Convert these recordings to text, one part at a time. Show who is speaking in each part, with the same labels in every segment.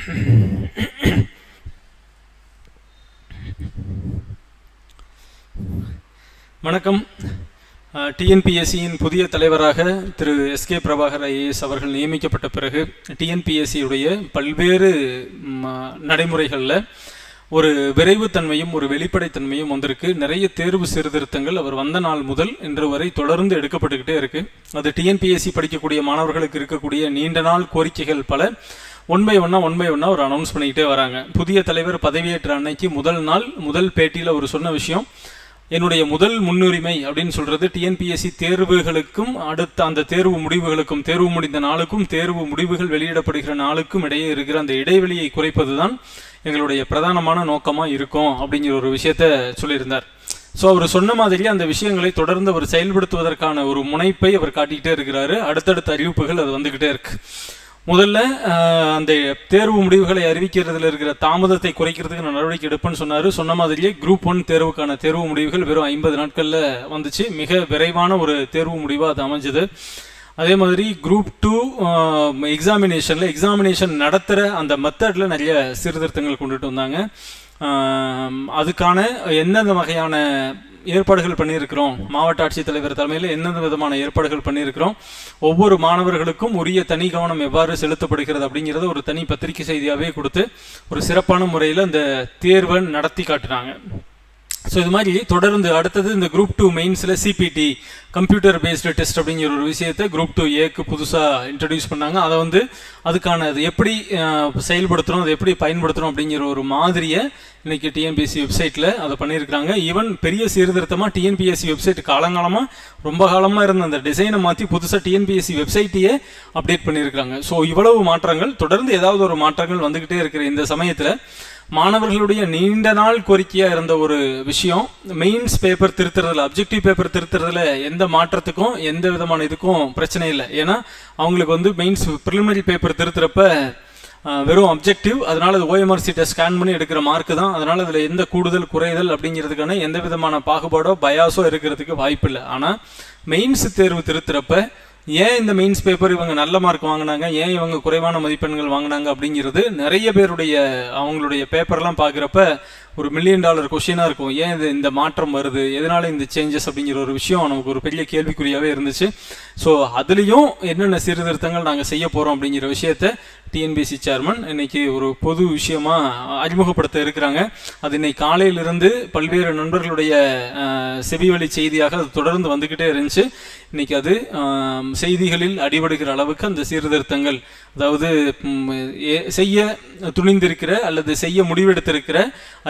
Speaker 1: வணக்கம். டிஎன்பிஎஸ்சியின் புதிய தலைவராக திரு எஸ்கே பிரபாகர் ஐஏஎஸ் அவர்கள் நியமிக்கப்பட்ட பிறகு டிஎன்பிஎஸ்சியுடைய பல்வேறு நடைமுறைகளில் ஒரு விரைவுத்தன்மையும் ஒரு வெளிப்படைத்தன்மையும் வந்திருக்கு. நிறைய தேர்வு சீர்திருத்தங்கள் அவர் வந்த நாள் முதல் இன்று வரை தொடர்ந்து எடுக்கப்பட்டுக்கிட்டே இருக்குது. அது டிஎன்பிஎஸ்சி படிக்கக்கூடிய மாணவர்களுக்கு இருக்கக்கூடிய நீண்ட நாள் கோரிக்கைகள் பல ஒன் பை ஒன்னா ஒரு அனௌன்ஸ் பண்ணிக்கிட்டே வராங்க. புதிய தலைவர் பதவியேற்ற அன்னைக்கு முதல் பேட்டியில் அவர் சொன்ன விஷயம், என்னுடைய முதல் முன்னுரிமை அப்படின்னு சொல்றது டிஎன்பிஎஸ்சி தேர்வுகளுக்கும் அடுத்த அந்த தேர்வு முடிவுகளுக்கும், தேர்வு முடிந்த நாளுக்கும் தேர்வு முடிவுகள் வெளியிடப்படுகிற நாளுக்கும் இடையே இருக்கிற அந்த இடைவெளியை குறைப்பது தான் எங்களுடைய பிரதானமான நோக்கமாக இருக்கும் அப்படிங்கிற ஒரு விஷயத்த சொல்லியிருந்தார். ஸோ அவர் சொன்ன மாதிரி அந்த விஷயங்களை தொடர்ந்து அவர் செயல்படுத்துவதற்கான ஒரு முனைப்பை அவர் காட்டிக்கிட்டே இருக்கிறாரு. அடுத்தடுத்த அறிவிப்புகள் அது வந்துக்கிட்டே இருக்கு. முதல்ல அந்த தேர்வு முடிவுகளை அறிவிக்கிறதுல இருக்கிற தாமதத்தை குறைக்கிறதுக்கு நான் நடவடிக்கை எடுப்பேன்னு சொன்னார். சொன்ன மாதிரியே குரூப் 1 தேர்வுக்கான தேர்வு முடிவுகள் வெறும் 50 நாட்களில் வந்துச்சு. மிக விரைவான ஒரு தேர்வு முடிவாக அது அமைஞ்சது. அதே மாதிரி குரூப் 2 எக்ஸாமினேஷன் நடத்துகிற அந்த மெத்தடில் நிறைய சீர்திருத்தங்கள் கொண்டுட்டு வந்தாங்க. அதுக்கான எந்தெந்த வகையான ஏற்பாடுகள் பண்ணியிருக்கிறோம், மாவட்ட ஆட்சித்தலைவர் தலைமையில் எந்தெந்த விதமான ஏற்பாடுகள் பண்ணியிருக்கிறோம், ஒவ்வொரு மாணவர்களுக்கும் உரிய தனி கவனம் எவ்வாறு செலுத்தப்படுகிறது அப்படிங்கிறத ஒரு தனி பத்திரிகை செய்தியாகவே கொடுத்து ஒரு சிறப்பான முறையில் அந்த தேர்வை நடத்தி காட்டுறாங்க. ஸோ இது மாதிரி தொடர்ந்து அடுத்தது இந்த குரூப் 2 மெயின்ஸில் சிபிடி கம்ப்யூட்டர் பேஸ்டு டெஸ்ட் அப்படிங்கிற ஒரு விஷயத்தை குரூப் 2A புதுசாக இன்ட்ரடியூஸ் பண்ணாங்க. அதை அதுக்கான அது எப்படி செயல்படுத்தணும், அதை எப்படி பயன்படுத்தணும் அப்படிங்கிற ஒரு மாதிரியை இன்னைக்கு டிஎன்பிஎஸ்சி வெப்சைட்டில் அதை பண்ணியிருக்கிறாங்க. ஈவன் பெரிய சீர்திருத்தமாக டிஎன்பிஎஸ்சி வெப்சைட் ரொம்ப காலமாக இருந்த அந்த டிசைனை மாற்றி புதுசாக டிஎன்பிஎஸ்சி வெப்சைட்டையே அப்டேட் பண்ணியிருக்கிறாங்க. ஸோ இவ்வளவு மாற்றங்கள், தொடர்ந்து ஏதாவது ஒரு மாற்றங்கள் வந்துக்கிட்டே இருக்கிற இந்த சமயத்தில் மாணவர்களுடைய நீண்ட நாள் கோரிக்கையாக இருந்த ஒரு விஷயம், மெயின்ஸ் பேப்பர் திருத்துறதுல, அப்ஜெக்டிவ் பேப்பர் திருத்துறதுல எந்த மாற்றத்துக்கும் எந்த விதமான இதுக்கும் பிரச்சனை இல்லை. ஏன்னா அவங்களுக்கு மெயின்ஸ் ப்ரிலிமினரி பேப்பர் திருத்துறப்ப வெறும் அப்ஜெக்டிவ், அதனால அது ஓஎம்ஆர் சீட்டை ஸ்கேன் பண்ணி எடுக்கிற மார்க்கு தான். அதனால அதில் எந்த கூடுதல் குறைதல் அப்படிங்கிறதுக்கான எந்த விதமான பாகுபாடோ பயாஸோ இருக்கிறதுக்கு வாய்ப்பு இல்லை. ஆனால் மெயின்ஸ் தேர்வு திருத்துறப்ப ஏன் இந்த மெயின்ஸ் பேப்பர் இவங்க நல்ல மார்க் வாங்கினாங்க, ஏன் இவங்க குறைவான மதிப்பெண்கள் வாங்கினாங்க அப்படிங்கிறது நிறைய பேருடைய அவங்களுடைய பேப்பர்லாம் பார்க்குறப்ப ஒரு $1 மில்லியன் கொஷினாக இருக்கும். ஏன் இந்த மாற்றம் வருது, எதனால இந்த சேஞ்சஸ் அப்படிங்கிற ஒரு விஷயம் நமக்கு ஒரு பெரிய கேள்விக்குறியாகவே இருந்துச்சு. ஸோ அதுலேயும் என்னென்ன சீர்திருத்தங்கள் நாங்கள் செய்ய போகிறோம் அப்படிங்கிற விஷயத்த டிஎன்பிஎஸ்சி சேர்மன் இன்னைக்கு ஒரு பொது விஷயமா அறிமுகப்படுத்த இருக்கிறாங்க. அது இன்னைக்கு காலையிலிருந்து பல்வேறு நண்பர்களுடைய செவிவழி செய்தியாக அது தொடர்ந்து வந்துக்கிட்டே இருந்துச்சு. இன்னைக்கு அது செய்திகளில் அடிபடுகிற அளவுக்கு அந்த சீர்திருத்தங்கள், அதாவது செய்ய துணிந்திருக்கிற அல்லது செய்ய முடிவெடுத்திருக்கிற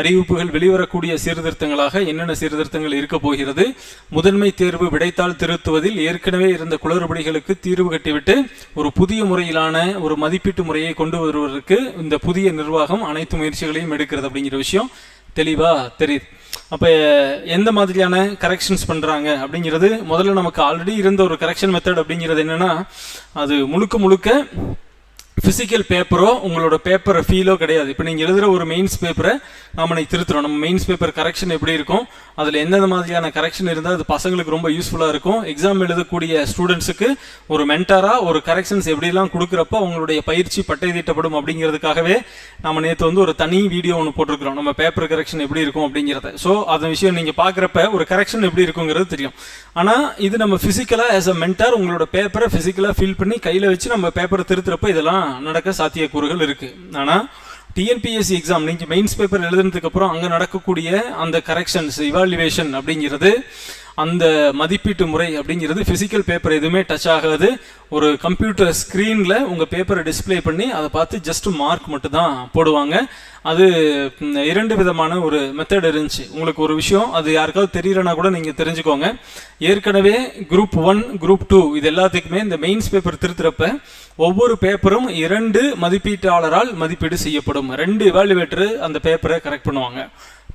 Speaker 1: அறிவிப்புகள் வெளிவரக்கூடிய சீர்திருத்தங்களாக என்னென்ன சீர்திருத்தங்கள் இருக்க போகிறது, முதன்மை தேர்வு விடைத்தாள் திருத்துவதில் ஏற்கனவே இருந்த குளறுபடிகளுக்கு தீர்வு கட்டிவிட்டு ஒரு புதிய முறையிலான ஒரு மதிப்பீட்டு முறையை கொண்டு வருவதற்கு இந்த புதிய நிர்வாகம் அனைத்து முயற்சிகளையும் எடுக்கிறது அப்படிங்கிற விஷயம் தெளிவாக தெரியுது. அப்போ எந்த மாதிரியான கரெக்ஷன்ஸ் பண்ணுறாங்க அப்படிங்கிறது, முதல்ல நமக்கு ஆல்ரெடி இருந்த ஒரு கரெக்ஷன் மெத்தட் அப்படிங்கிறது என்னென்னா, அது முழுக்க ஃபிசிக்கல் பேப்பரோ உங்களோட பேப்பர் ஃபீலோ கிடையாது. இப்போ நீங்கள் எழுதுகிற ஒரு மெயின்ஸ் பேப்பரை நாம் திருத்துறோம். நம்ம மெயின்ஸ் பேப்பர் கரெக்ஷன் எப்படி இருக்கும், அதில் எந்தெந்த மாதிரியான கரெக்ஷன் இருந்தால் அது பசங்களுக்கு ரொம்ப யூஸ்ஃபுல்லாக இருக்கும், எக்ஸாம் எழுதக்கூடிய ஸ்டூடெண்ட்ஸுக்கு ஒரு மென்டாராக ஒரு கரெக்ஷன்ஸ் எப்படிலாம் கொடுக்குறப்போ அவங்களுடைய பயிற்சி பட்டை தீட்டப்படும் அப்படிங்கிறதுக்காகவே நம்ம நேற்று ஒரு தனி வீடியோ ஒன்று போட்டிருக்கிறோம், நம்ம பேப்பர் கரெக்ஷன் எப்படி இருக்கும் அப்படிங்கிறத. ஸோ அந்த விஷயம் நீங்கள் பார்க்குறப்ப ஒரு கரெக்ஷன் எப்படி இருக்குங்கிறது தெரியும். ஆனால் இது நம்ம ஃபிசிக்கலாக ஆஸ் அ மென்டார் உங்களோட பேப்பரை ஃபிசிக்கலாக ஃபில் பண்ணி கையில் வச்சு நம்ம பேப்பரை திருத்துறப்ப இதெல்லாம் நடக்க சாத்தியக்கூறுகள் இருக்கு. ஆனால் டிஎன்பிஎஸ்சி எக்ஸாம் நீங்கள் மெயின்ஸ் பேப்பர் எழுதுனதுக்கு அப்புறம் அங்கே நடக்கக்கூடிய அந்த கரெக்ஷன்ஸ், இவாலுவேஷன் அப்படிங்கிறது, அந்த மதிப்பீட்டு முறை அப்படிங்கிறது ஃபிசிக்கல் பேப்பர் எதுவுமே டச் ஆகாது. ஒரு கம்ப்யூட்டர் ஸ்க்ரீனில் உங்கள் பேப்பரை டிஸ்பிளே பண்ணி அதை பார்த்து ஜஸ்ட் மார்க் மட்டும் தான் போடுவாங்க. அது 2 விதமான ஒரு மெத்தட் இருந்துச்சு. உங்களுக்கு ஒரு விஷயம் அது யாருக்காவது தெரியலனா கூட நீங்கள் தெரிஞ்சுக்கோங்க. ஏற்கனவே குரூப் 1 குரூப் 2 இது எல்லாத்துக்குமே இந்த மெயின்ஸ் பேப்பர் திருத்துறப்ப ஒவ்வொரு பேப்பரும் 2 மதிப்பீட்டாளரால் மதிப்பீடு செய்யப்படும். 2 இவாலுவேட்டர் அந்த பேப்பரை கரெக்ட் பண்ணுவாங்க.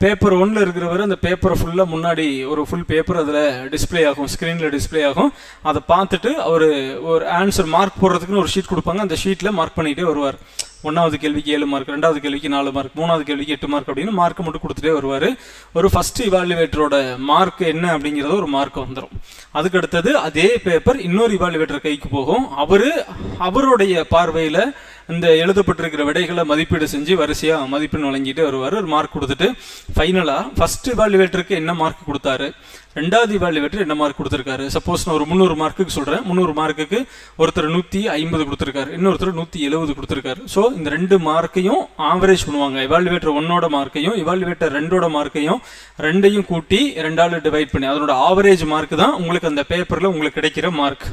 Speaker 1: பேப்பர் 1 இருக்கிறவர் அந்த பேப்பரை ஃபுல்லாக முன்னாடி ஒரு ஃபுல் பேப்பர் அதில் டிஸ்பிளே ஆகும், ஸ்க்ரீனில் டிஸ்பிளே ஆகும். அதை பார்த்துட்டு அவர் ஒரு ஆன்சர் மார்க் போடுறதுக்குன்னு ஒரு ஷீட் கொடுப்பாங்க. அந்த ஷீட்டில் மார்க் பண்ணிகிட்டே வருவார். 1வது கேள்விக்கு 7 மார்க், 2வது கேள்விக்கு 4 மார்க், 3வது கேள்விக்கு 8 மார்க் அப்படின்னு மார்க் மட்டும் கொடுத்துட்டே வருவார். ஒரு ஃபர்ஸ்ட் இவாலுவேட்டரோட மார்க் என்ன அப்படிங்கிறத ஒரு மார்க் வந்துடும். அதுக்கு அடுத்தது அதே பேப்பர் இன்னொரு இவாலுவேட்டர் கைக்கு போகும். அவருடைய பார்வையில் இந்த எழுதப்பட்டிருக்கிற விடைகளை மதிப்பீடு செஞ்சு வரிசையாக மதிப்பெண் வழங்கிட்டு வருவார். ஒரு மார்க் கொடுத்துட்டு ஃபைனலாக ஃபர்ஸ்ட் இவாலுவேட்டருக்கு என்ன மார்க் கொடுத்தாரு, ரெண்டாவது இவாலுவேட்டர் என்ன மார்க் கொடுத்துருக்காரு. சப்போஸ் நான் ஒரு 300 மார்க்குக்கு சொல்கிறேன், 300 மார்க்குக்கு ஒருத்தர் 150 கொடுத்துருக்காரு, இன்னொருத்தர் 170 கொடுத்துருக்காரு. ஸோ இந்த 2 மார்க்கையும் ஆவரேஜ் பண்ணுவாங்க. இவாலுவேட்டர் 1ஓட மார்க்கையும் இவாலுவேட்டர் 2ஓட மார்க்கையும் ரெண்டையும் கூட்டி 2ஆல் டிவைட் பண்ணி அதனோட ஆவரேஜ் மார்க் தான் உங்களுக்கு அந்த பேப்பரில் உங்களுக்கு கிடைக்கிற மார்க்.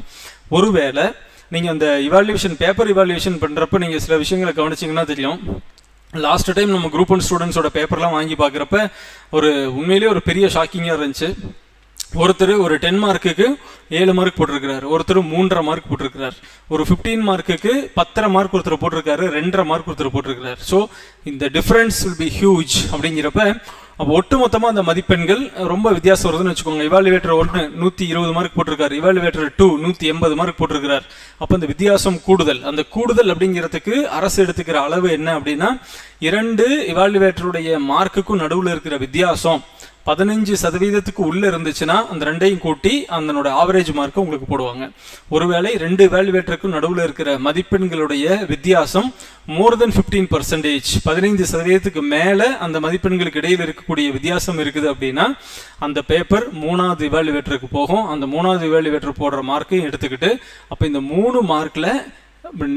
Speaker 1: ஒருவேளை நீங்கள் அந்த இவாலுவேஷன் பேப்பர் இவாலுவேஷன் பண்ணுறப்ப நீங்கள் சில விஷயங்களை கவனிச்சிங்கன்னா தெரியும். லாஸ்ட் டைம் நம்ம குரூப் 1 ஸ்டூடெண்ட்ஸோட பேப்பர்லாம் வாங்கி பார்க்குறப்ப ஒரு உண்மையிலேயே ஒரு பெரிய ஷாக்கிங்காக இருந்துச்சு. ஒருத்தர் ஒரு 10 மார்க்குக்கு 7 மார்க் போட்டிருக்கிறார், ஒருத்தர் 3.5 மார்க் போட்டிருக்கிறார், ஒரு 15 மார்க்குக்கு 10.5 மார்க் ஒருத்தர் போட்டிருக்காரு, 2.5 மார்க் ஒருத்தர் போட்டிருக்கிறார். ஸோ இந்த டிஃப்ரென்ஸ் வில் பி ஹியூஜ். அப்படிங்கிறப்ப அப்போ ஒட்டுமொத்தமாக அந்த மதிப்பெண்கள் ரொம்ப வித்தியாசம் வருதுன்னு வச்சுக்கோங்க. இவாலுவேட்டர் 1 120 மார்க் போட்டிருக்காரு, இவாலுவேட்டர் 2 180 மார்க் போட்டிருக்கிறார். அப்போ அந்த வித்தியாசம் கூடுதல். அந்த கூடுதல் அப்படிங்கிறதுக்கு அரசு எடுத்துக்கிற அளவு என்ன அப்படின்னா, 2 இவாலுவேட்டருடைய மார்க்குக்கும் நடுவில் இருக்கிற வித்தியாசம் 15% உள்ள இருந்துச்சுன்னா அந்த ரெண்டையும் கூட்டி அதனோட ஆவரேஜ் மார்க்கை உங்களுக்கு போடுவாங்க. ஒருவேளை 2 இவாலுவேட்டருக்கும் நடுவில் இருக்கிற மதிப்பெண்களுடைய வித்தியாசம் மோர் தென் 15%, 15% மேலே அந்த மதிப்பெண்களுக்கு இடையில் இருக்கக்கூடிய வித்தியாசம் இருக்குது அப்படின்னா அந்த பேப்பர் 3வது இவாலுவேட்டருக்கு போகும். அந்த 3வது இவாலுவேட்டர் போடுற மார்க்கையும் எடுத்துக்கிட்டு அப்போ இந்த 3 மார்க்கில்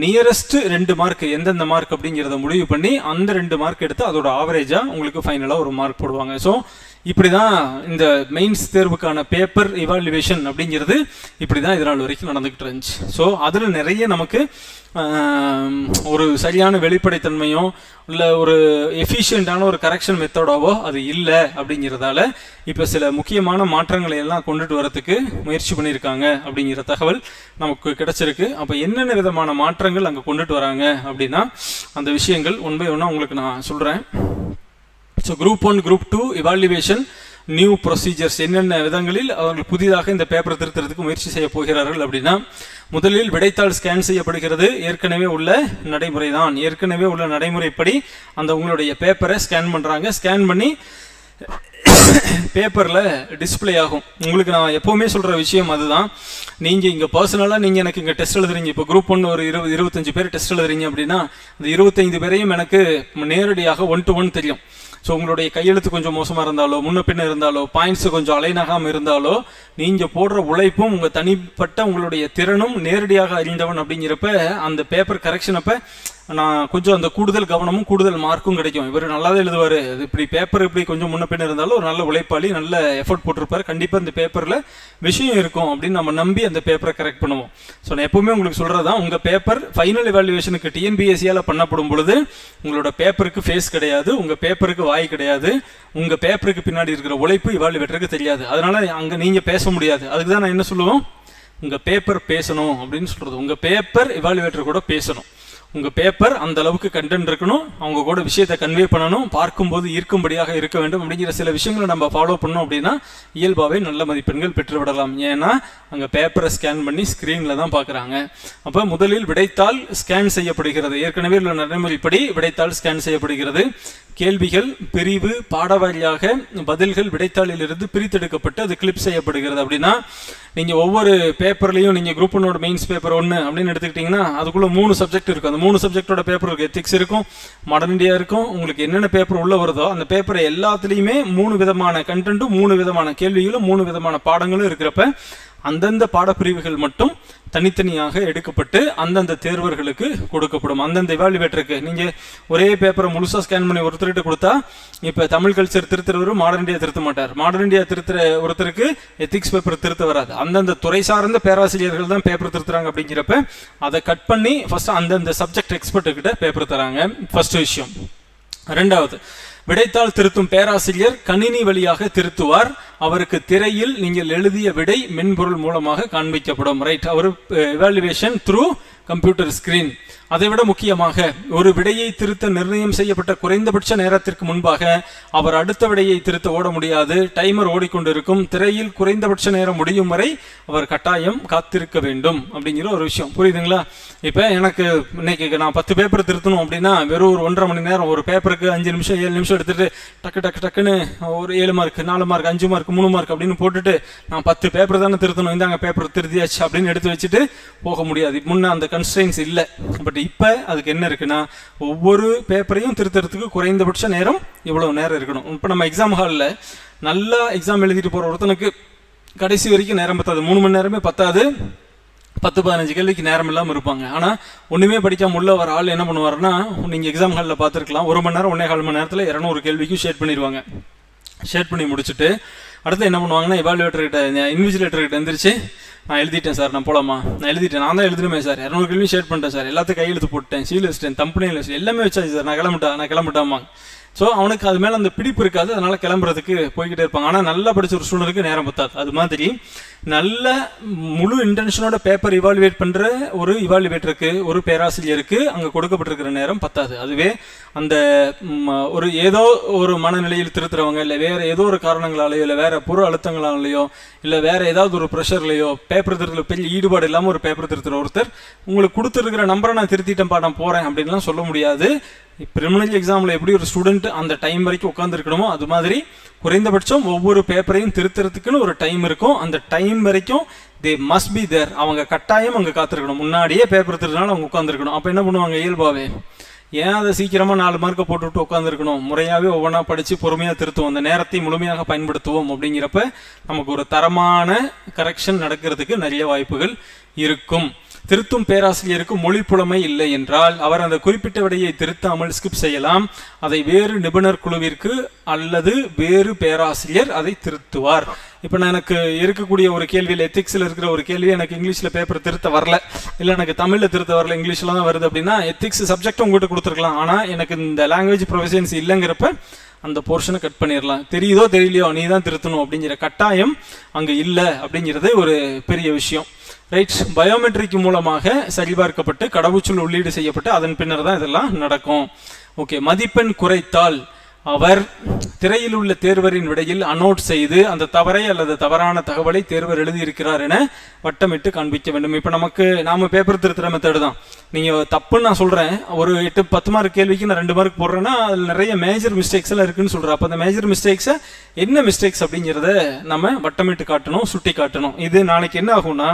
Speaker 1: நியரஸ்ட் 2 மார்க் எந்தெந்த மார்க் அப்படிங்கிறத முடிவு பண்ணி அந்த 2 மார்க் எடுத்து அதோட ஆவரேஜாக உங்களுக்கு ஃபைனலாக ஒரு மார்க் போடுவாங்க. ஸோ இப்படி தான் இந்த மெயின்ஸ் தேர்வுக்கான பேப்பர் இவாலுவேஷன் அப்படிங்கிறது இப்படி தான் இதனால் வரைக்கும் நடந்துக்கிட்டு இருந்துச்சு. ஸோ அதில் நிறைய நமக்கு ஒரு சரியான வெளிப்படைத்தன்மையோ இல்லை ஒரு எஃபிஷியண்டான ஒரு கரெக்ஷன் மெத்தடாவோ அது இல்லை. அப்படிங்கிறதால இப்போ சில முக்கியமான மாற்றங்களை எல்லாம் கொண்டுட்டு வரத்துக்கு முயற்சி பண்ணியிருக்காங்க அப்படிங்கிற தகவல் நமக்கு கிடைச்சிருக்கு. அப்போ என்னென்ன விதமான மாற்றங்கள் அங்கே கொண்டுட்டு வராங்க அப்படின்னா அந்த விஷயங்கள் ஒன் பை ஒன்னாக உங்களுக்கு நான் சொல்கிறேன். So group 1 group 2 evaluation new procedures என்னென்ன விதங்களில் அவர்கள் புதிதாக இந்த பேப்பரை திருத்துறதுக்கு முயற்சி செய்ய போகிறார்கள் அப்படின்னா, முதலில் விடைத்தாள் ஸ்கேன் செய்யப்படுகிறது. ஏற்கனவே உள்ள நடைமுறை தான், ஏற்கனவே உள்ள நடைமுறைப்படி அந்த உங்களுடைய பேப்பரை ஸ்கேன் பண்ணுறாங்க. ஸ்கேன் பண்ணி பேப்பரில் டிஸ்பிளே ஆகும். உங்களுக்கு நான் எப்போவுமே சொல்கிற விஷயம் அதுதான். நீங்கள் இங்கே பர்சனலாக நீங்கள் எனக்கு இங்கே டெஸ்ட் எழுதுறீங்க. இப்போ குரூப் 1 ஒரு 20-25 பேர் டெஸ்ட் எழுதுறீங்க அப்படின்னா அந்த 25 பேரையும் எனக்கு நேரடியாக 1 to 1 தெரியும். ஸோ உங்களுடைய கையெழுத்து கொஞ்சம் மோசமாக இருந்தாலோ, முன்ன பின்ன இருந்தாலோ, பாயிண்ட்ஸ் கொஞ்சம் அலைனாகாமல் இருந்தாலோ, நீங்கள் போடுற உழைப்பும் உங்கள் தனிப்பட்ட உங்களுடைய திறனும் நேரடியாக அறிந்தவன் அப்படிங்கிறப்ப அந்த பேப்பர் கரெக்ஷன் அப்போ நான் கொஞ்சம் அந்த கூடுதல் கவனமும் கூடுதல் மார்க்கும் கிடைக்கும். இவர் நல்லா தான் எழுதுவார், இப்படி பேப்பர் இப்படி கொஞ்சம் முன்ன பின்ன இருந்தாலும் ஒரு நல்ல உழைப்பாளி, நல்ல எஃபர்ட் போட்டிருப்பார், கண்டிப்பாக இந்த பேப்பரில் விஷயம் இருக்கும் அப்படின்னு நம்ம நம்பி அந்த பேப்பரை கரெக்ட் பண்ணுவோம். ஸோ நான் எப்பவுமே உங்களுக்கு சொல்கிறதான், உங்கள் பேப்பர் ஃபைனல் எவாலுவேஷனுக்கு டிஎன்பிஎஸ்சியால் பண்ணப்படும் பொழுது உங்களோட பேப்பருக்கு ஃபேஸ் கிடையாது, உங்கள் பேப்பருக்கு வாய் கிடையாது, உங்கள் பேப்பருக்கு பின்னாடி இருக்கிற உழைப்பு இவாலுவேட்டருக்கு தெரியாது. அதனால் அங்கே நீங்கள் பேச முடியாது. அதுக்கு தான் நான் என்ன சொல்லுவோம், உங்கள் பேப்பர் பேசணும் அப்படின்னு சொல்கிறது. உங்கள் பேப்பர் இவாலுவேட்டர் கூட பேசணும். உங்கள் பேப்பர் அந்த அளவுக்கு கண்டென்ட் இருக்கணும், அவங்க கூட விஷயத்தை கன்வே பண்ணணும், பார்க்கும்போது ஈர்க்கும்படியாக இருக்க வேண்டும். அப்படிங்கிற சில விஷயங்களை நம்ம ஃபாலோ பண்ணோம் அப்படின்னா இயல்பாகவே நல்ல மதிப்பெண்கள் பெற்றுவிடலாம். ஏன்னா அங்கே பேப்பரை ஸ்கேன் பண்ணி ஸ்க்ரீனில் தான் பார்க்குறாங்க. அப்போ முதலில் விடைத்தாள் ஸ்கேன் செய்யப்படுகிறது. ஏற்கனவே உள்ள நடைமுறைப்படி விடைத்தாள் ஸ்கேன் செய்யப்படுகிறது. கேள்விகள் பிரிவு பாடவாரியாக பதில்கள் விடைத்தாளிலிருந்து பிரித்தெடுக்கப்பட்டு அது கிளிப் செய்யப்படுகிறது. அப்படின்னா நீங்கள் ஒவ்வொரு பேப்பர்லையும் நீங்கள் குரூப் 1 மெயின்ஸ் பேப்பர் 1 அப்படின்னு எடுத்துக்கிட்டிங்கன்னா அதுக்குள்ளே 3 சப்ஜெக்ட் இருக்கும். அந்த 3 சப்ஜெக்டோட பேப்பர் இருக்குது. எத்திக்ஸ் இருக்கும், மாடர்ன் இந்தியா இருக்கும். உங்களுக்கு என்னென்ன பேப்பர் உள்ளே வருதோ அந்த பேப்பரை எல்லாத்துலேயுமே 3 விதமான கண்டென்ட்டும் 3 விதமான கேள்விகளும் 3 விதமான பாடங்களும் இருக்கிறப்ப அந்தந்த பாடப்பிரிவுகள் மட்டும் தனித்தனியாக எடுக்கப்பட்டு அந்தந்த தேர்வர்களுக்கு கொடுக்கப்படும். அந்தந்த இவாலுவேட்டருக்கு நீங்கள் ஒரே பேப்பரை முழுசாக ஸ்கேன் பண்ணி ஒருத்தர்கிட்ட கொடுத்தா, இப்போ தமிழ் கல்ச்சர் திருத்துறவர் மாடர்ன் இந்தியா திருத்த மாட்டார், மாடர்ன் இந்தியா திருத்துற ஒருத்தருக்கு எத்திக்ஸ் பேப்பர் திருத்த வராது. அந்தந்த துறை சார்ந்த பேராசிரியர்கள் தான் பேப்பர் திருத்துறாங்க. அப்படிங்கிறப்ப அதை கட் பண்ணி ஃபர்ஸ்ட் அந்தந்த சப்ஜெக்ட் எக்ஸ்பர்ட்டுக்கிட்ட பேப்பர் தராங்க. ஃபர்ஸ்ட் விஷயம். ரெண்டாவது, விடைத்தாள் திருத்தும் பேராசிரியர் கணினி வழியாக திருத்துவார். அவருக்கு திரையில் நீங்கள் எழுதிய விடை மென்பொருள் மூலமாக காண்பிக்கப்படும். ரைட், அவர் எவாலுவேஷன் த்ரூ கம்ப்யூட்டர் ஸ்கிரீன். அதைவிட முக்கியமாக ஒரு விடையை திருத்த நிர்ணயம் செய்யப்பட்ட குறைந்தபட்ச நேரத்திற்கு முன்பாக அவர் அடுத்த விடையை திருத்த ஓட முடியாது. டைமர் ஓடிக்கொண்டிருக்கும். திரையில் குறைந்தபட்ச நேரம் முடியும் வரை அவர் கட்டாயம் காத்திருக்க வேண்டும். அப்படிங்கிற ஒரு விஷயம் புரியுதுங்களா? இப்போ எனக்கு இன்னைக்கு நான் 10 பேப்பர் திருத்தணும் அப்படின்னா வெறும் ஒரு 1.5 மணி நேரம் ஒரு பேப்பருக்கு 5 நிமிஷம் 7 நிமிஷம் எடுத்துட்டு டக்கு டக்கு டக்குன்னு ஒரு 7 mark 4 mark 5 mark mark 3 mark அப்படின்னு போட்டுட்டு நான் 10 பேப்பர் தானே திருத்தணும், இந்தாங்க பேப்பர் திருத்தியாச்சு அப்படின்னு எடுத்து வச்சுட்டு போக முடியாது. முன்னே அந்த கன்ஸ்ட்ரெயின்ஸ் இல்லை. பட் இப்போ அதுக்கு என்ன இருக்குன்னா, ஒவ்வொரு பேப்பரையும் திருத்துறதுக்கு குறைந்தபட்ச நேரம் இவ்வளவு நேரம் இருக்கணும். இப்போ நம்ம எக்ஸாம் ஹாலில் நல்லா எக்ஸாம் எழுதிட்டு போகிற ஒருத்தனுக்கு கடைசி வரைக்கும் நேரம் பத்தாது, 3 மணி நேரமே பத்தாது, 10-15 கேள்விக்கு நேரம் இல்லாமல் இருப்பாங்க. ஆனால் ஒன்றுமே படிக்காம உள்ள வர ஆள் என்ன பண்ணுவாருன்னா, நீங்கள் எக்ஸாம் ஹாலில் பார்த்துருக்கலாம், 1 மணி நேரம் 1.25 மணி நேரத்தில் 200 கேள்விக்கும் ஷேட் பண்ணிடுவாங்க. ஷேட் பண்ணி முடிச்சுட்டு அடுத்து என்ன பண்ணுவாங்கன்னா, எவாலுவேட்டர்கிட்ட இன்விஜிலேட்டர்கிட்ட எந்திரிச்சு, நான் எழுதிட்டேன் சார், நான் போலாமா, நான் எழுதிட்டேன், நான் தான் எழுதுமே சார், 200 கேள்வி ஷேட் பண்ணிட்டேன் சார், எல்லாத்தையும் கையெழுத்து போட்டேன், சீல் வச்சிட்டேன், தம்பனையில் வச்சு எல்லாமே வச்சாச்சு சார், நான் கிளம்பிட்டாமா. ஸோ அவனுக்கு அது மேலே அந்த பிடிப்பு இருக்காது, அதனால் கிளம்புறதுக்கு போய்கிட்டே இருப்பாங்க. ஆனால் நல்லா படித்த ஒரு ஸ்டூடெண்ட்டுக்கு நேரம் பத்தாது. அது மாதிரி நல்ல முழு இன்டென்ஷனோட பேப்பர் இவாலுவேட் பண்ணுற ஒரு இவாலுவேட்டருக்கு, ஒரு பேராசிரியருக்கு அங்கே கொடுக்கப்பட்டிருக்கிற நேரம் பத்தாது. அதுவே அந்த ஒரு ஏதோ ஒரு மனநிலையில் திருத்துறவங்க, இல்லை வேறு ஏதோ ஒரு காரணங்களாலேயோ, இல்லை வேறு புற அழுத்தங்களாலேயோ, இல்லை வேறு ஏதாவது ஒரு ப்ரெஷர்லையோ பேப்பர் திருத்தல பெரிய ஈடுபாடு இல்லாமல் ஒரு பேப்பர் திருத்துற ஒருத்தர் உங்களுக்கு கொடுத்துருக்கிற நம்பரை நான் திருத்திட்டேன்ப்பா, நான் போகிறேன் அப்படின்லாம் சொல்ல முடியாது. ப்ரிலிமினரி எக்ஸாமில் எப்படி ஒரு ஸ்டூடெண்ட் அந்த டைம் வரைக்கும் உட்காந்துருக்கணுமோ, அது மாதிரி குறைந்தபட்சம் ஒவ்வொரு பேப்பரையும் திருத்துறதுக்குன்னு ஒரு டைம் இருக்கும். அந்த டைம் வரைக்கும் தே மஸ்ட் பி தேர். அவங்க கட்டாயம் அங்கே காத்திருக்கணும். முன்னாடியே பேப்பர் திருத்தினாலும் அவங்க உட்காந்துருக்கணும். அப்போ என்ன பண்ணுவாங்க, இயல்பாகவே ஏன் அதை சீக்கிரமாக 4 மார்க்கை போட்டுவிட்டு உட்காந்துருக்கணும், முறையாகவே ஒவ்வொன்றா படித்து பொறுமையாக திருத்துவோம், அந்த நேரத்தை முழுமையாக பயன்படுத்துவோம். அப்படிங்கிறப்ப நமக்கு ஒரு தரமான கரெக்ஷன் நடக்கிறதுக்கு நிறைய வாய்ப்புகள் இருக்கும். திருத்தும் பேராசிரியருக்கு மொழி புலமை இல்லை என்றால் அவர் அந்த குறிப்பிட்ட விடையை திருத்தாமல் ஸ்கிப் செய்யலாம். அதை வேறு நிபுணர் குழுவிற்கு அல்லது வேறு பேராசிரியர் அதை திருத்துவார். இப்போ நான் எனக்கு இருக்கக்கூடிய ஒரு கேள்வியில், எத்திக்ஸில் இருக்கிற ஒரு கேள்வி, எனக்கு இங்கிலீஷில் பேப்பர் திருத்த வரல, இல்லை எனக்கு தமிழில் திருத்த வரல, இங்கிலீஷில் தான் வருது அப்படின்னா, எத்திக்ஸ் சப்ஜெக்ட் உங்கள்கிட்ட கொடுத்துருக்கலாம். ஆனால் எனக்கு இந்த லாங்குவேஜ் ப்ரொஃபஷன்ஸ் இல்லைங்கிறப்ப அந்த போர்ஷனை கட் பண்ணிடலாம். தெரியுதோ தெரியலையோ நீ தான் திருத்தணும் அப்படிங்கிற கட்டாயம் அங்கே இல்லை அப்படிங்கிறது ஒரு பெரிய விஷயம். ரைட். பயோமெட்ரிக் மூலமாக சரிபார்க்கப்பட்டு கடவுச்சொல் உள்ளீடு செய்யப்பட்டு அதன் பின்னர் தான் இதெல்லாம் நடக்கும். ஓகே. மதிப்பெண் குறைத்தால் அவர் திரையில் உள்ள தேர்வரின் விடையில் அனோட் செய்து அந்த தவறை அல்லது தவறான தகவலை தேர்வர் எழுதியிருக்கிறார் என வட்டமிட்டு காண்பிக்க வேண்டும். இப்போ நாம பேப்பர் திருத்துற மெத்தடு தான். நீங்கள் தப்புன்னு நான் சொல்கிறேன், ஒரு 8-10 மார்க் கேள்விக்கு நான் 2 மார்க் போடுறேன்னா அதில் நிறைய மேஜர் மிஸ்டேக்ஸ் எல்லாம் இருக்குன்னு சொல்கிறேன். அப்போ அந்த மேஜர் மிஸ்டேக்ஸை என்ன மிஸ்டேக்ஸ் அப்படிங்கிறத நம்ம வட்டமிட்டு காட்டணும், சுட்டி காட்டணும். இது நாளைக்கு என்ன ஆகும்னா,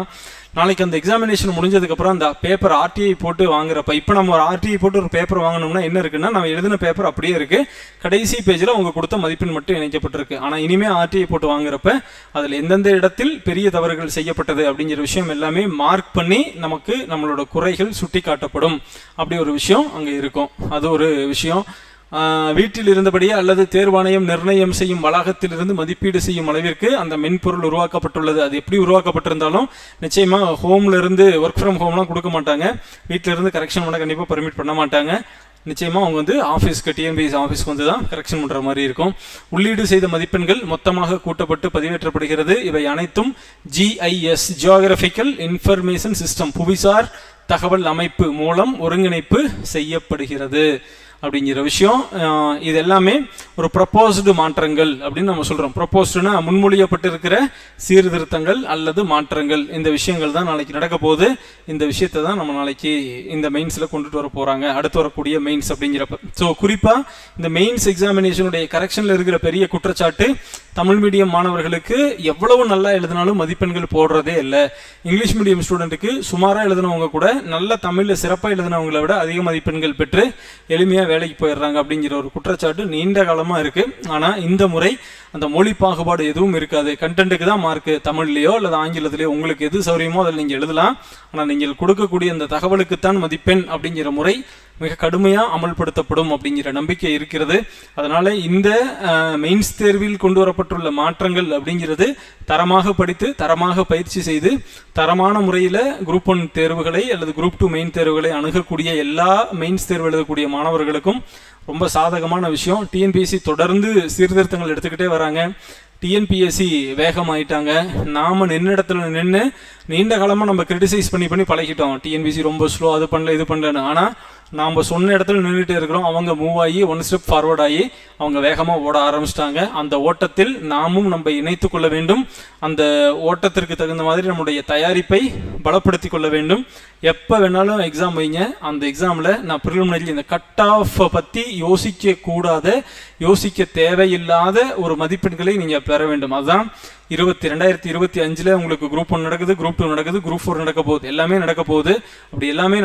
Speaker 1: நாளைக்கு அந்த எக்ஸாமினேஷன் முடிஞ்சதுக்கப்புறம் அந்த பேப்பர் ஆர்டிஐ போட்டு வாங்குறப்ப, இப்போ நம்ம ஒரு ஆர்டிஐ போட்டு ஒரு பேப்பர் வாங்கணும்னா என்ன இருக்குன்னா, நம்ம எழுதின பேப்பர் அப்படியே இருக்குது, கடைசி பேஜில் அவங்க கொடுத்த மதிப்பெண் மட்டும் இணைக்கப்பட்டிருக்கு. ஆனால் இனிமேல் ஆர்டிஐ போட்டு வாங்குறப்ப அதில் எந்தெந்த இடத்தில் பெரிய தவறுகள் செய்யப்பட்டது அப்படிங்கிற விஷயம் எல்லாமே மார்க் பண்ணி நமக்கு நம்மளோட குறைகள் சுட்டி காட்டப்படும். அப்படி ஒரு விஷயம் அங்கே இருக்கும். அது ஒரு விஷயம். வீட்டில் இருந்தபடியே அல்லது தேர்வாணையம் நிர்ணயம் செய்யும் வளாகத்திலிருந்து மதிப்பீடு செய்யும் அளவிற்கு அந்த மென்பொருள் உருவாக்கப்பட்டுள்ளது. அது எப்படி உருவாக்கப்பட்டிருந்தாலும் நிச்சயமாக ஹோம்ல இருந்து ஒர்க் ஃப்ரம் ஹோம்லாம் கொடுக்க மாட்டாங்க. வீட்டில இருந்து கரெக்ஷன் பண்ண கண்டிப்பாக பர்மிட் பண்ண மாட்டாங்க. நிச்சயமாக அவங்க வந்து ஆஃபீஸ்க்கு, டிஎன்பிஎஸ்சி ஆஃபீஸ்க்கு வந்து தான் கரெக்ஷன் பண்ணுற மாதிரி இருக்கும். உள்ளீடு செய்த மதிப்பெண்கள் மொத்தமாக கூட்டப்பட்டு பதிவேற்றப்படுகிறது. இவை அனைத்தும் GIS, ஜியோகிராஃபிக்கல் இன்ஃபர்மேஷன் சிஸ்டம், புவிசார் தகவல் அமைப்பு மூலம் ஒருங்கிணைப்பு செய்யப்படுகிறது அப்படிங்கிற விஷயம். இது எல்லாமே ஒரு ப்ரப்போஸ்டு மாற்றங்கள் அப்படின்னு நம்ம சொல்கிறோம். ப்ரப்போஸ்டுனா முன்மொழியப்பட்டிருக்கிற சீர்திருத்தங்கள் அல்லது மாற்றங்கள். இந்த விஷயங்கள் தான் நாளைக்கு நடக்க போகுது. இந்த விஷயத்தை தான் நம்ம நாளைக்கு இந்த மெயின்ஸில் கொண்டுட்டு வர போகிறாங்க, அடுத்து வரக்கூடிய மெயின்ஸ் அப்படிங்கிறப்ப. ஸோ குறிப்பாக இந்த மெயின்ஸ் எக்ஸாமினேஷனுடைய கரெக்ஷனில் இருக்கிற பெரிய குற்றச்சாட்டு, தமிழ் மீடியம் மாணவர்களுக்கு எவ்வளவு நல்லா எழுதினாலும் மதிப்பெண்கள் போடுறதே இல்லை. இங்கிலீஷ் மீடியம் ஸ்டூடெண்ட்டுக்கு சுமாராக எழுதினவங்க கூட நல்ல தமிழில் சிறப்பாக எழுதினவங்களை விட அதிக மதிப்பெண்கள் பெற்று எளிமையாக வேலைக்கு போயிடுறாங்க அப்படிங்கிற ஒரு குற்றச்சாட்டு நீண்ட காலமாக இருக்குது. ஆனால் இந்த முறை அந்த மொழி பாகுபாடு எதுவும் இருக்காது. கண்டென்ட்டுக்கு தான் மார்க்கு, தமிழ்லையோ அல்லது ஆங்கிலத்திலையோ உங்களுக்கு எது சௌரியமோ அதில் நீங்கள் எழுதலாம். ஆனால் நீங்கள் கொடுக்கக்கூடிய அந்த தகவலுக்குத்தான் மதிப்பெண் அப்படிங்கிற முறை மிக கடுமையாக அமல்படுத்தப்படும் அப்படிங்கிற நம்பிக்கை இருக்கிறது. அதனால் இந்த மெயின்ஸ் தேர்வில் கொண்டு வரப்பட்டுள்ள மாற்றங்கள் அப்படிங்கிறது தரமாக படித்து தரமாக பயிற்சி செய்து தரமான முறையில் குரூப் 1 தேர்வுகளை அல்லது குரூப் 2 மெயின் தேர்வுகளை அணுகக்கூடிய எல்லா மெயின்ஸ் தேர்வு எழுதக்கூடிய மாணவர்களுக்கும் ரொம்ப சாதகமான விஷயம். டிஎன்பிஎஸ்சி தொடர்ந்து சீர்திருத்தங்கள் எடுத்துக்கிட்டே வராங்க. டிஎன்பிஎஸ்சி வேகமாயிட்டாங்க. நாம் நின்ன இடத்துல நின்று நீண்ட காலமாக நம்ம கிரிட்டிசைஸ் பண்ணி பழகிட்டோம். டிஎன்பிஎஸ்சி ரொம்ப ஸ்லோ, அது பண்ணல இது பண்ணலன்னு. ஆனால் நாம் சொன்ன இடத்துல நின்றுட்டே இருக்கிறோம், அவங்க மூவ் ஆகி 1 ஸ்டெப் ஃபார்வர்ட் ஆகி அவங்க வேகமாக ஓட ஆரம்பிச்சிட்டாங்க. அந்த ஓட்டத்தில் நாமும் நம்ம இணைத்து கொள்ள வேண்டும். அந்த ஓட்டத்திற்கு தகுந்த மாதிரி நம்முடைய தயாரிப்பை பலப்படுத்தி கொள்ள வேண்டும். எப்போ வேணாலும் எக்ஸாம் வைங்க, அந்த எக்ஸாமில் நான் ப்ரிலிமினரி இந்த கட் ஆஃபை பற்றி யோசிக்க தேவையில்லாத ஒரு மதிப்பெண்களை நீங்கள் பெற வேண்டும். அதுதான் 2025 உங்களுக்கு குரூப் 1 நடக்குது, குரூப் 2 நடக்குது, குரூப் 4 நடக்க போகுது, எல்லாமே நடக்க போகுது. அப்படி எல்லாமே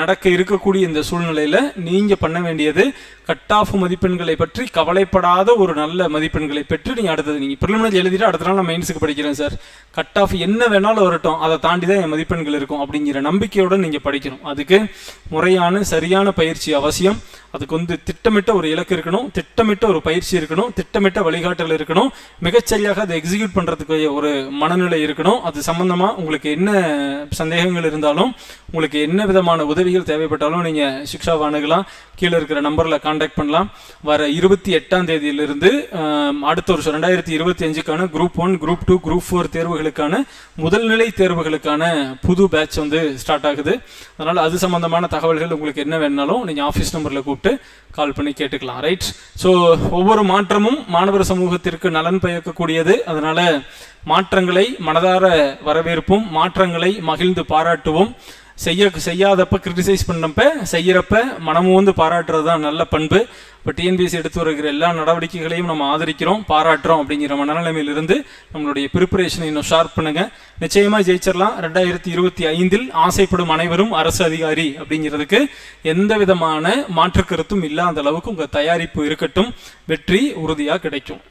Speaker 1: நடக்க இருக்கக்கூடிய இந்த சூழ்நிலையில் நீங்கள் பண்ண வேண்டியது கட் ஆஃப் மதிப்பெண்களை பற்றி கவலைப்படாத ஒரு நல்ல மதிப்பெண்களை பெற்று நீங்கள் அடுத்தது நீங்கள் ப்ரிலிமினரி எழுதிட்டு அடுத்த நாள் நான் மெயின்ஸுக்கு படிக்கிறேன் சார், கட் ஆஃப் என்ன வேணாலும் வரட்டும், அதை தாண்டி தான் என் மதிப்பெண்கள் இருக்கும் அப்படிங்கிற நம்பிக்கையோடு நீங்கள் படிக்கணும். அதுக்கு முறையான சரியான பயிற்சி அவசியம். அதுக்கு திட்டமிட்ட ஒரு இலக்கு இருக்கணும், திட்டமிட்ட ஒரு பயிற்சி இருக்கணும், திட்டமிட்ட வழிகாட்டல் இருக்கணும், மிகச்சரியாக அதை எக்ஸிக்யூட் பண்ணுறதுக்கு ஒரு மனநிலை இருக்கணும். அது சம்பந்தமாக உங்களுக்கு என்ன சந்தேகங்கள் இருந்தாலும், உங்களுக்கு என்ன விதமான உதவிகள் தேவைப்பட்டாலும் நீங்கள் சிக்ஷாவை அணுகலாம். கீழே இருக்கிற நம்பரில் கான்டாக்ட் பண்ணலாம். வர 28ஆம் தேதியிலிருந்து அடுத்த வருஷம் 2025க்கான குரூப் 1, குரூப் 2, குரூப் 4 தேர்வுகளுக்கான முதல்நிலை தேர்வுகளுக்கான புது பேட்ச் ஸ்டார்ட் ஆகுது. அதனால் அது சம்பந்தமான தகவல்கள் உங்களுக்கு என்ன வேணாலும் நீங்கள் ஆஃபீஸ் நம்பரில் கூப்பிட்டு கால் பண்ணி கேட்டுக்கலாம். ரைட். ஸோ ஒவ்வொரு மாற்றமும் மாணவர் சமூகத்திற்கு நலன் பயக்கக்கூடியது. அதனால மாற்றங்களை மனதார வரவேற்போம், மாற்றங்களை மகிழ்ந்து பாராட்டுவோம். செய்யாதப்ப கிரிட்டிசைஸ் பண்ணப்ப செய்யறப்ப மனமும் பாராட்டுறது தான் நல்ல பண்பு. இப்போ டிஎன்பிஎஸ்சி எடுத்து வருகிற எல்லா நடவடிக்கைகளையும் நம்ம ஆதரிக்கிறோம், பாராட்டுறோம். அப்படிங்கிற மனநிலைமையிலிருந்து நம்மளுடைய ப்ரிப்பரேஷனை இன்னும் ஷார்ப் பண்ணுங்க. நிச்சயமாக ஜெயிச்சிடலாம். 2025 ஆசைப்படும் அனைவரும் அரசு அதிகாரி அப்படிங்கிறதுக்கு எந்த விதமான மாற்று கருத்தும் இல்லாத அளவுக்கு உங்கள் தயாரிப்பு இருக்கட்டும். வெற்றி உறுதியாக கிடைக்கும்.